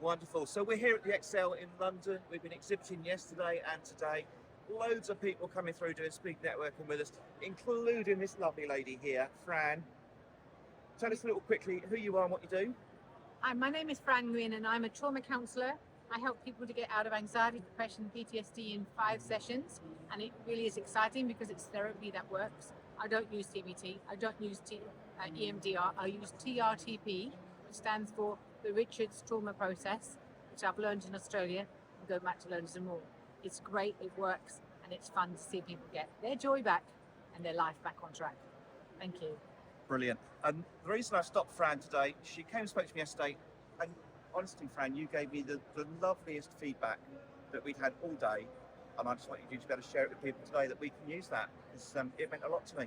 Wonderful. So we're here at the Excel in London. We've been exhibiting yesterday and today. Loads of people coming through doing speed networking with us, including this lovely lady here, Fran. Tell us a little quickly who you are and what you do. Hi, my name is Fran Ngyen and I'm a trauma counsellor. I help people to get out of anxiety, depression, PTSD in 5 sessions, and it really is exciting because it's therapy that works. I don't use CBT, I don't use EMDR, I use TRTP, which stands for the Richards Trauma Process, which I've learned in Australia and go back to learn some more. It's great, it works, and it's fun to see people get their joy back and their life back on track. Thank you. Brilliant. And the reason I stopped Fran today, she came and spoke to me yesterday, and honestly, Fran, you gave me the loveliest feedback that we'd had all day, and I just wanted you to be able to share it with people today that we can use that, because it meant a lot to me.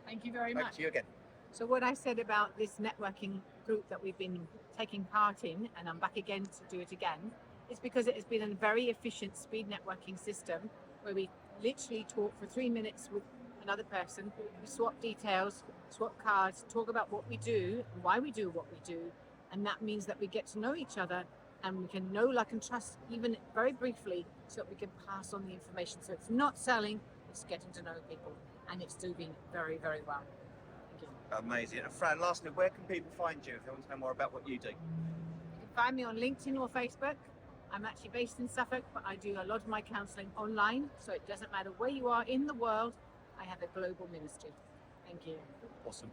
Thank you very Back much. to you again. So what I said about this networking group that we've been taking part in, and I'm back again to do it again, is because it has been a very efficient speed networking system where we literally talk for 3 minutes with another person, we swap details, swap cards, talk about what we do, and why we do what we do, and that means that we get to know each other and we can know, like, and trust even very briefly so that we can pass on the information. So it's not selling, it's getting to know people, and it's doing very, very well. Thank you. Amazing. And Fran, lastly, where can people find you if they want to know more about what you do? You can find me on LinkedIn or Facebook. I'm actually based in Suffolk, but I do a lot of my counselling online, so it doesn't matter where you are in the world, I have a global ministry. Thank you. Awesome.